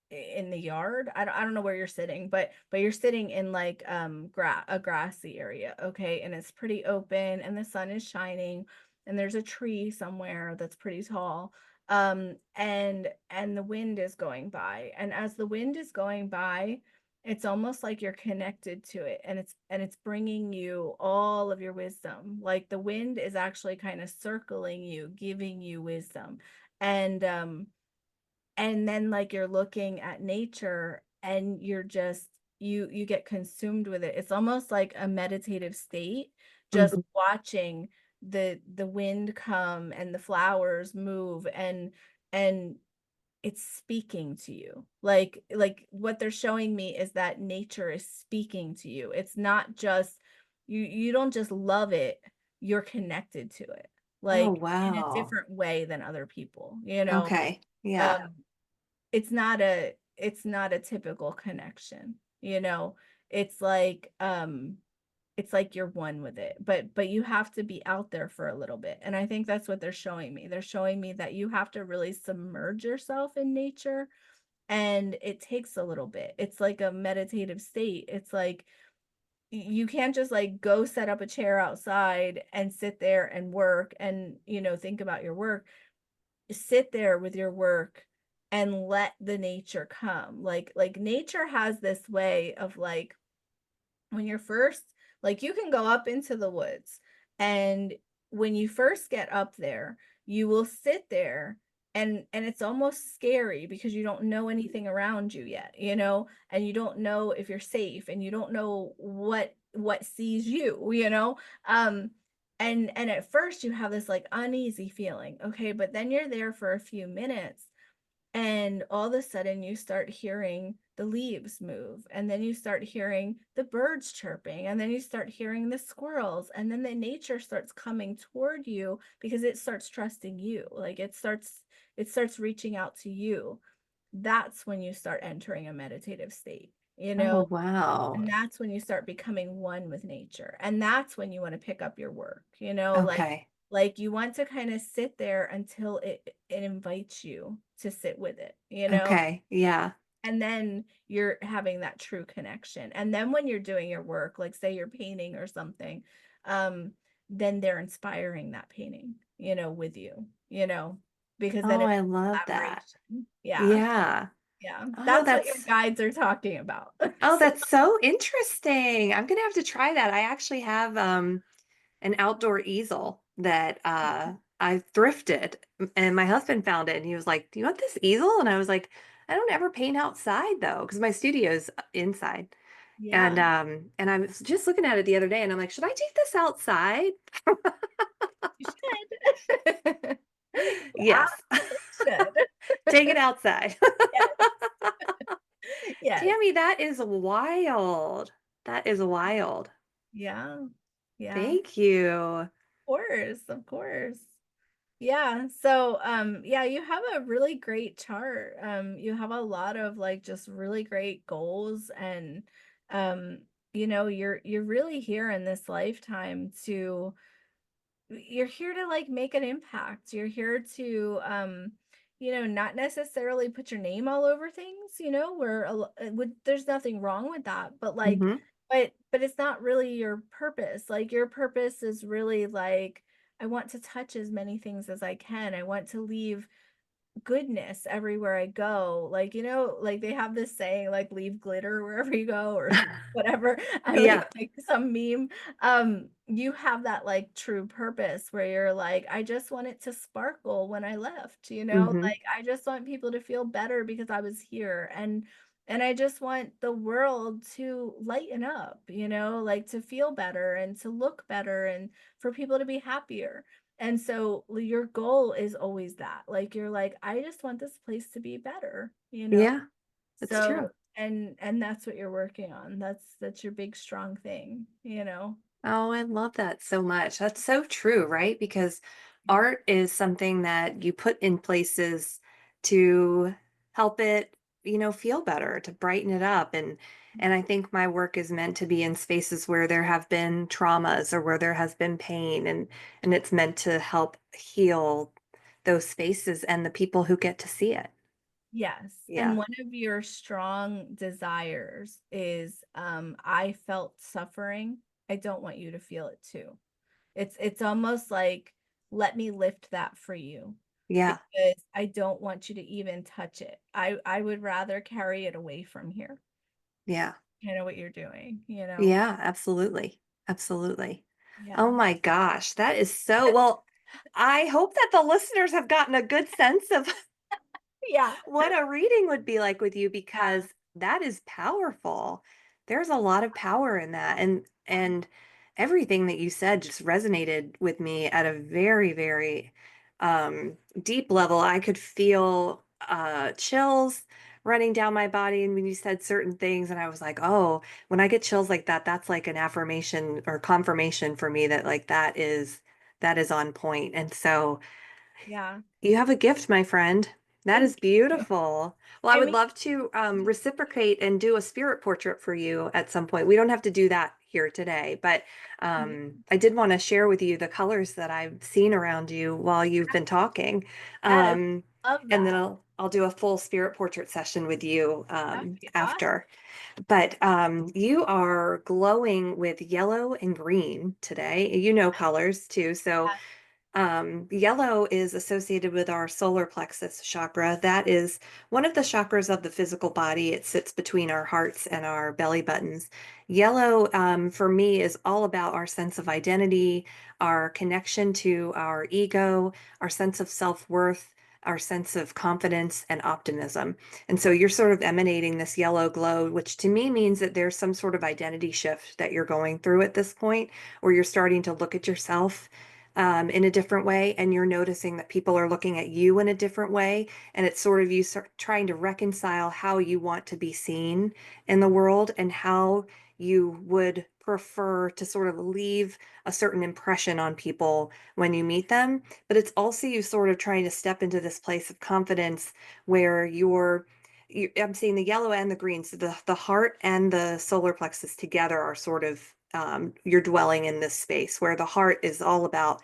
in the yard. I don't know where you're sitting, but you're sitting in like a grassy area, okay? And it's pretty open and the sun is shining and there's a tree somewhere that's pretty tall. And the wind is going by. And as the wind is going by, it's almost like you're connected to it, and it's bringing you all of your wisdom. Like the wind is actually kind of circling you, giving you wisdom. And then like you're looking at nature and you're just you get consumed with it. It's almost like a meditative state, just
Mhm.
watching the wind come and the flowers move, and it's speaking to you. Like what they're showing me is that nature is speaking to you. It's not just you don't just love it, you're connected to it,
Oh
like in a
wow.
different way than other people.
Okay. Yeah.
um it's not a typical connection. it's like you're one with it, but you have to be out there for a little bit. And I think that's what they're showing me. They're showing me that you have to really submerge yourself in nature, and it takes a little bit. It's like a meditative state. It's like you can't just like go set up a chair outside and sit there and work and, think about your work. Sit there with your work and let the nature come. Like nature has this way of like, when you're first, like, you can go up into the woods, and when you first get up there, you will sit there, and it's almost scary because you don't know anything around you yet, and you don't know if you're safe, and you don't know what sees you, and at first you have this like uneasy feeling, okay, but then you're there for a few minutes, and all of a sudden you start hearing the leaves move, and then you start hearing the birds chirping, and then you start hearing the squirrels, and then the nature starts coming toward you because it starts trusting you. Like it starts reaching out to you. That's when you start entering a meditative state,
Oh, wow.
and that's when you start becoming one with nature. And that's when you want to pick up your work,
Okay.
like you want to kind of sit there until it invites you to sit with it,
Okay. Yeah.
and then you're having that true connection. And then when you're doing your work, like say you're painting or something, um, then they're inspiring that painting, with you, because then
Oh,
it's
I love that.
collaboration. Yeah.
Yeah.
Yeah.
Oh,
That's what your
that's
guides are talking about.
oh,
So,
that's so interesting. I'm gonna have to try that. I actually have an outdoor easel that I thrifted, and my husband found it and he was like, "Do you want this easel?" And I was like, "I don't ever paint outside though, because my studio's inside."
yeah,
And I was just looking at it the other day and I'm like, "Should I take this outside?"
you should. You
Yes.
absolutely should.
Take it outside.
Yes. Yes.
Tammy, that is wild. That is wild.
Yeah. Yeah. Of
Thank you.
course. Of course. Yeah. So, yeah, you have a really great chart. You have a lot of like just really great goals, and um, you're really here in this lifetime to you're here to like make an impact. You're here to not necessarily put your name all over things, where there's nothing wrong with that, but like
Hmm.
but it's not really your purpose. Like your purpose is really like, I want to touch as many things as I can. I want to leave goodness everywhere I go. Like, like they have this saying, like, leave glitter wherever you go, or whatever. I
Yeah.
like some meme. You have that like true purpose where you're like, I just want it to sparkle when I left,
Hmm.
like I just want people to feel better because I was here. And I just want the world to lighten up, like to feel better and to look better and for people to be happier. And so your goal is always that. Like you're like, I just want this place to be better,
Yeah, it's
So
true.
and that's what you're working on. That's your big strong thing.
Oh, I love that so much. That's so true, right? Because art is something that you put in places to help it, feel better, to brighten it up. And I think my work is meant to be in spaces where there have been traumas or where there has been pain, and it's meant to help heal those spaces and the people who get to see it.
Yes. And
Yeah.
one of your strong desires is I felt suffering. I don't want you to feel it too. It's almost like, let me lift that for you,
Yeah.
because I don't want you to even touch it. I would rather carry it away from here.
Yeah.
Kind of what you're doing.
Yeah, absolutely. Absolutely. Oh
Yeah.
my gosh, that is so well. I hope that the listeners have gotten a good sense of
Yeah.
what a reading would be like with you,
Yeah.
because that is powerful. There's a lot of power in that. And everything that you said just resonated with me at a very, very deep level. I could feel chills running down my body, and when you said certain things, and I was like, "Oh, when I get chills like that, that's like an affirmation or confirmation for me that like that is on point." And so
Yeah.
you have a gift, my friend. That is
Thank you.
beautiful. Well, I
I
would
mean,
love to reciprocate and do a spirit portrait for you at some point. We don't have to do that here today, but I did want to share with you the colors that I've seen around you while you've been talking.
yes,
Um,
love
and then
that.
I'll do a full spirit portrait session with you
That'd be awesome.
after. But you are glowing with yellow and green today. You know colors too. So yellow is associated with our solar plexus chakra. That is one of the chakras of the physical body. It sits between our hearts and our belly buttons. Yellow, for me, is all about our sense of identity, our connection to our ego, our sense of self-worth, our sense of confidence and optimism. And so you're sort of emanating this yellow glow, which to me means that there's some sort of identity shift that you're going through at this point, where you're starting to look at yourself in a different way, and you're noticing that people are looking at you in a different way, and it's sort of you trying to reconcile how you want to be seen in the world and how you would prefer to sort of leave a certain impression on people when you meet them. But it's also you sort of trying to step into this place of confidence where I'm seeing the yellow and the green. So the heart and the solar plexus together are sort of you're dwelling in this space where the heart is all about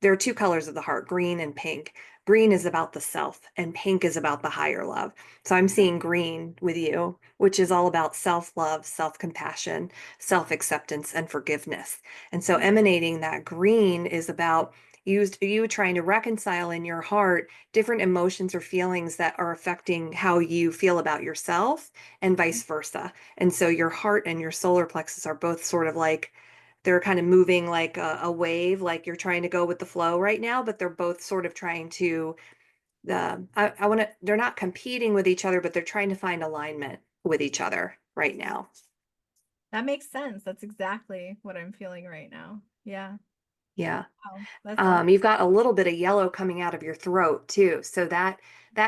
there are two colors of the heart, green and pink. Green is about the self, and pink is about the higher love. So I'm seeing green with you, which is all about self love, self compassion, self acceptance, and forgiveness. And so emanating that green is about you trying to reconcile in your heart different emotions or feelings that are affecting how you feel about yourself and vice versa. And so your heart and your solar plexus are both sort of like they're kind of moving like a wave, like you're trying to go with the flow right now, but they're both sort of trying to I want to they're not competing with each other, but they're trying to find alignment with each other right now.
That makes sense. That's exactly what I'm feeling right now. Yeah.
Yeah.
Wow. That's awesome.
You've got a little bit of yellow coming out of your throat too. So that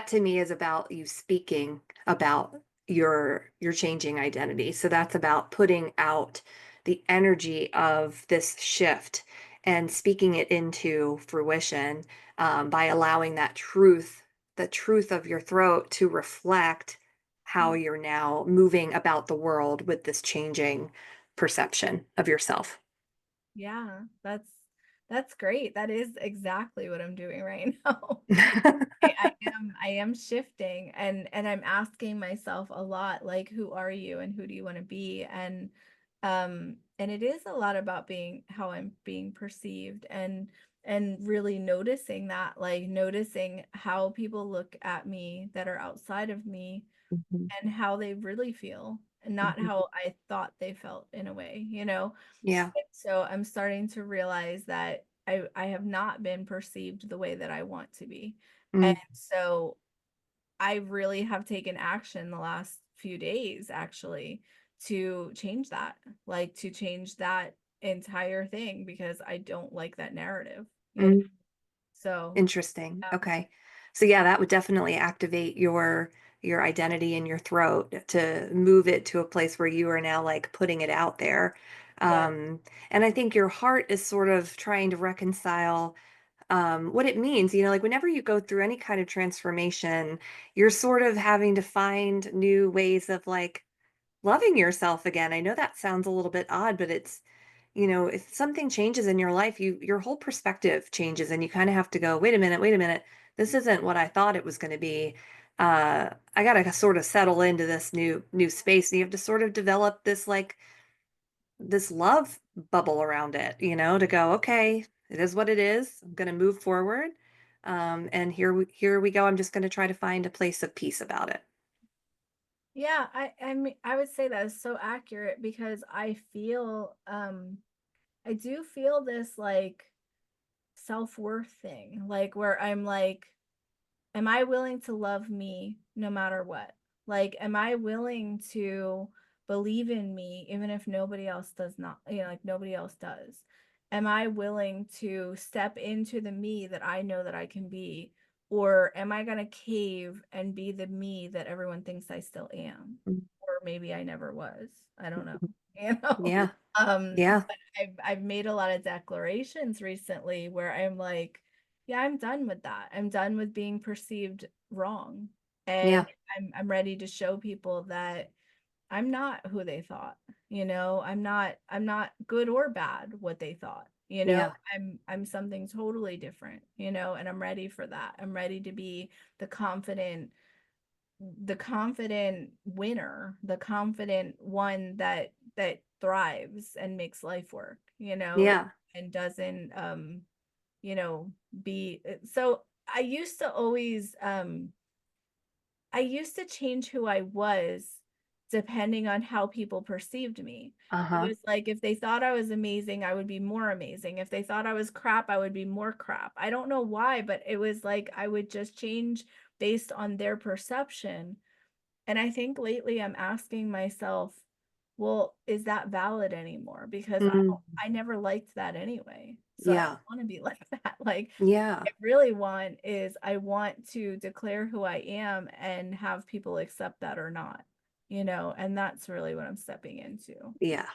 to me is about you speaking about your changing identity. So that's about putting out the energy of this shift and speaking it into fruition by allowing the truth of your throat to reflect how you're now moving about the world with this changing perception of yourself.
Yeah, that's great. That is exactly what I'm doing right now. I am shifting and I'm asking myself a lot like who are you and who do you want to be? And it is a lot about being how I'm being perceived and really noticing that, like noticing how people look at me that are outside of me
Mhm,
and how they really feel and not
mhm.
how I thought they felt in a way, you know?
Yeah.
So I'm starting to realize that I have not been perceived the way that I want to be. And
Mm,
so I really have taken action the last few days actually to change that, like to change that entire thing because I don't like that narrative, you know?
mm.
So,
Interesting.
yeah,
Okay. So yeah, that would definitely activate your identity in your throat to move it to a place where you are now like putting it out there.
yeah,
And I think your heart is sort of trying to reconcile what it means. You know, like whenever you go through any kind of transformation, you're sort of having to find new ways of like loving yourself again. I know that sounds a little bit odd, but it's, you know, if something changes in your life, your whole perspective changes and you kind of have to go, wait a minute, this isn't what I thought it was going to be. I gotta sort of settle into this new space. And you have to sort of develop this like this love bubble around it, you know, to go, okay, it is what it is. I'm gonna move forward. And here we go. I'm just gonna try to find a place of peace about it.
yeah. I mean, I would say that is so accurate because I do feel this like self-worth thing, like where I'm like, am I willing to love me no matter what? Like, am I willing to believe in me even if nobody else does not, like nobody else does? Am I willing to step into the me that I know that I can be? Or am I going to cave and be the me that everyone thinks I still am?
Mm,
Or maybe I never was. I don't know. You know?
yeah, yeah.
But I've made a lot of declarations recently where I'm like, yeah, I'm done with that. I'm done with being perceived wrong. And
Yeah.
I'm ready to show people that I'm not who they thought. I'm not good or bad what they thought.
Yeah.
I'm something totally different, and I'm ready for that. I'm ready to be the confident winner, the confident one that thrives and makes life work,
Yeah.
and doesn't you know be so I used to change who I was depending on how people perceived me. It
Uh-huh.
was like if they thought I was amazing, I would be more amazing. If they thought I was crap, I would be more crap. I don't know why, but it was like I would just change based on their perception. And I think lately I'm asking myself, well, is that valid anymore? Because
Mm.
I never liked that anyway. So I don't
Yeah.
want to be like that. Like
Yeah.
I really want is I want to declare who I am and have people accept that or not, and that's really what I'm stepping into.
Yeah.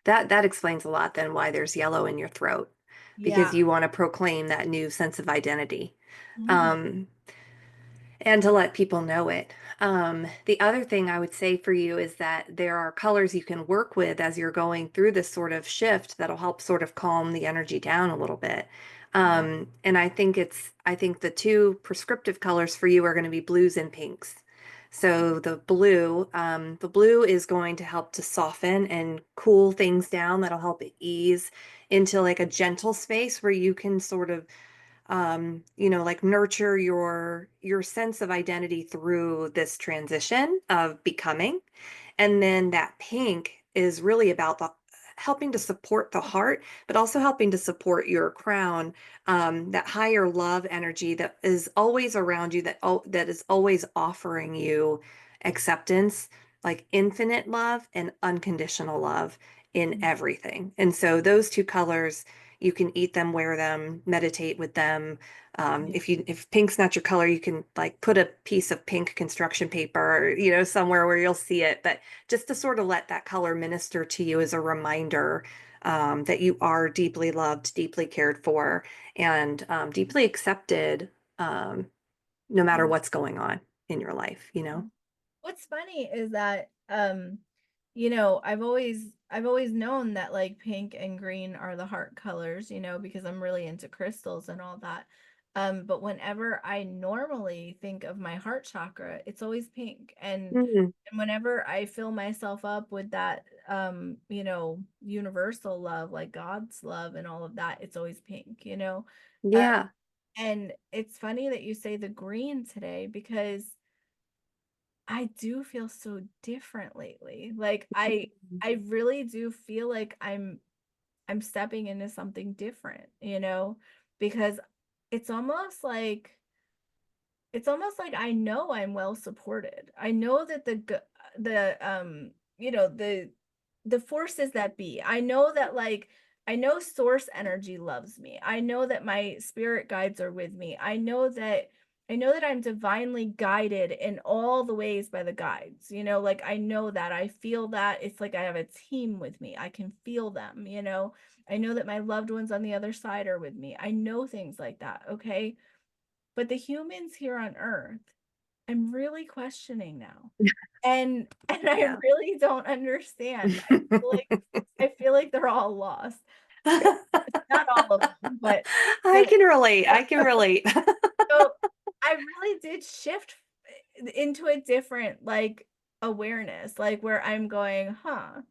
That explains a lot then why there's yellow in your throat because
Yeah.
you want to proclaim that new sense of identity.
Mhm.
Um, and to let people know it. The other thing I would say for you is that there are colors you can work with as you're going through this sort of shift that'll help sort of calm the energy down a little bit.
Yeah.
And I think the two prescriptive colors for you are going to be blues and pinks. So the blue is going to help to soften and cool things down. That'll help ease into like a gentle space where you can sort of like nurture your sense of identity through this transition of becoming. And then that pink is really about the helping to support the heart, but also helping to support your crown, that higher love energy that is always around you, that is always offering you acceptance, like infinite love and unconditional love in everything. And so those two colors, you can eat them, wear them, meditate with them.
Yeah.
If pink's not your color, you can like put a piece of pink construction paper, somewhere where you'll see it. But just to sort of let that color minister to you as a reminder that you are deeply loved, deeply cared for, and deeply accepted, no matter
Yeah.
what's going on in your life,
What's funny is that I've always known that like pink and green are the heart colors, because I'm really into crystals and all that. But whenever I normally think of my heart chakra, it's always pink.
Mm,
And whenever I fill myself up with that universal love, like God's love and all of that, it's always pink. Um,
yeah.
and it's funny that you say the green today because I do feel so different lately. Like I really do feel like I'm stepping into something different, because it's almost like I know I'm well supported. I know that the forces that be. I know that like I know source energy loves me. I know that my spirit guides are with me. I know that I'm divinely guided in all the ways by the guides. Like I know that. I feel that. It's like I have a team with me. I can feel them. I know that my loved ones on the other side are with me. I know things like that, okay? But the humans here on Earth, I'm really questioning now. And I
Yeah.
really don't understand. I feel like they're all lost. Not all of them,
I
but
can relate. I can relate.
so I really did shift into a different like awareness, like where I'm going, huh,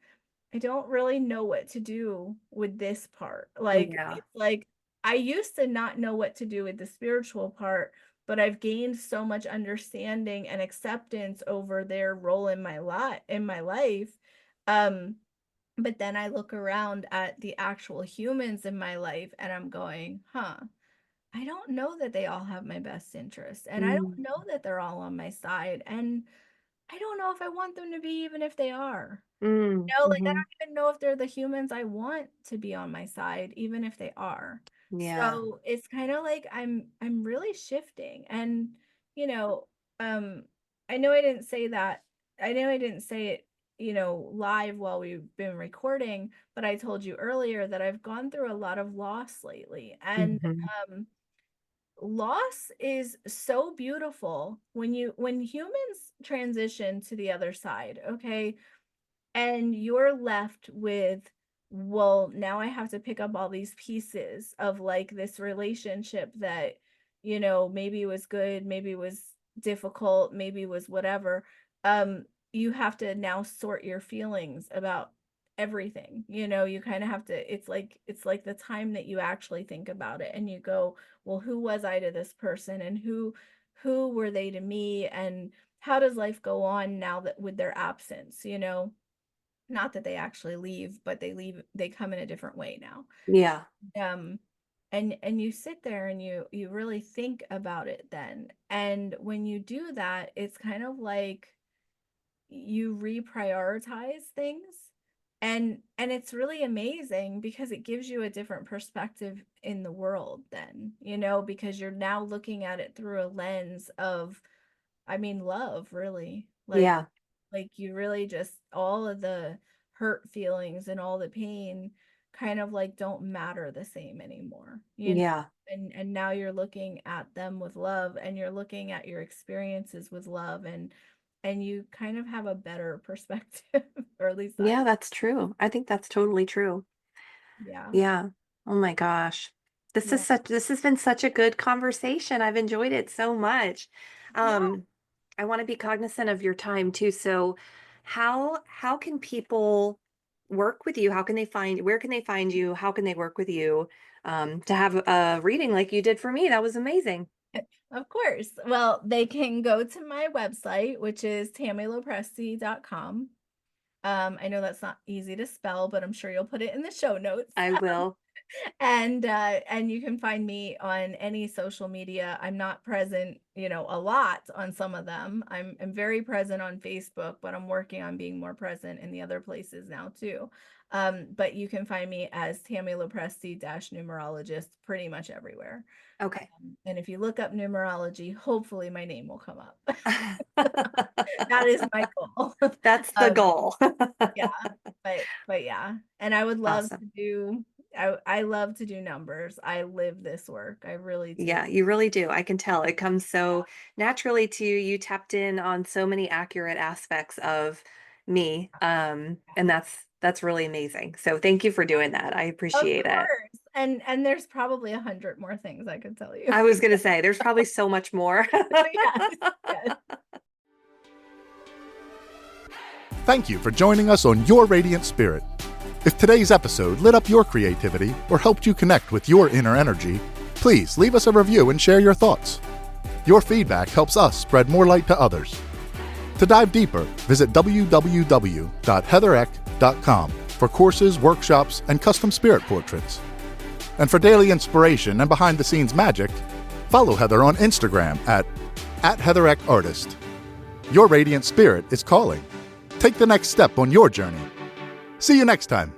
I don't really know what to do with this part. Like,
Yeah.
it's like I used to not know what to do with the spiritual part, but I've gained so much understanding and acceptance over their role in my life. Um, but then I look around at the actual humans in my life and I'm going, huh, I don't know that they all have my best interest. And I don't
Mm,
know that they're all on my side. And I don't know if I want them to be, even if they are.
mm,
Like I
mhm.
don't even know if they're the humans I want to be on my side, even if they are.
Yeah.
So it's kind of like I'm really shifting. And you know, um, I know I didn't say that. I know I didn't say it, live while we've been recording, but I told you earlier that I've gone through a lot of loss lately. And
Mhm.
um loss is so beautiful when humans transition to the other side, okay? And you're left with, well, now I have to pick up all these pieces of like this relationship that, maybe was good, maybe was difficult, maybe was whatever. You have to now sort your feelings about everything. You kind of have to, it's like the time that you actually think about it and you go, well, who was I to this person, and who were they to me, and how does life go on now that with their absence. Not that they actually leave, but they come in a different way now.
Yeah.
Um, and you sit there and you really think about it then. And when you do that, it's kind of like you reprioritize things. And it's really amazing because it gives you a different perspective in the world then, because you're now looking at it through a lens of, I mean, love, really.
Yeah.
Like you really just, all of the hurt feelings and all the pain kind of like don't matter the same anymore,
Yeah.
and now you're looking at them with love, and you're looking at your experiences with love, and you kind of have a better perspective, or at least I
Yeah,
do.
that's true. I think that's totally true.
Yeah.
Yeah. Oh my gosh.
Yeah.
This has been such a good conversation. I've enjoyed it so much.
Yeah.
Um, I want to be cognizant of your time too. So how can people work with you? Where can they find you? How can they work with you to have a reading like you did for me? That was amazing.
Of course. Well, they can go to my website, which is tamilopresti.com. I know that's not easy to spell, but I'm sure you'll put it in the show notes.
I will.
And you can find me on any social media. I'm not present, a lot on some of them. I'm very present on Facebook, but I'm working on being more present in the other places now too. But you can find me as Tami LoPresti numerologist pretty much everywhere.
Okay.
And if you look up numerology, hopefully my name will come up. That is my goal.
That's the
Um,
goal.
yeah, but yeah, and I would love to
Awesome.
do. I love to do numbers. I live this work. I really do.
Yeah, you really do. I can tell. It comes so naturally to you. You tapped in on so many accurate aspects of me. And that's really amazing. So thank you for doing that. I
Of
appreciate it.
course, and there's probably 100 more things I could tell you.
I was gonna say there's probably so much more.
Yes, yes.
Thank you for joining us on Your Radiant Spirit. If today's episode lit up your creativity or helped you connect with your inner energy, please leave us a review and share your thoughts. Your feedback helps us spread more light to others. To dive deeper, visit www.heathereck.com for courses, workshops, and custom spirit portraits. And for daily inspiration and behind-the-scenes magic, follow Heather on Instagram at @HeatherEckArtist. Your radiant spirit is calling. Take the next step on your journey. See you next time.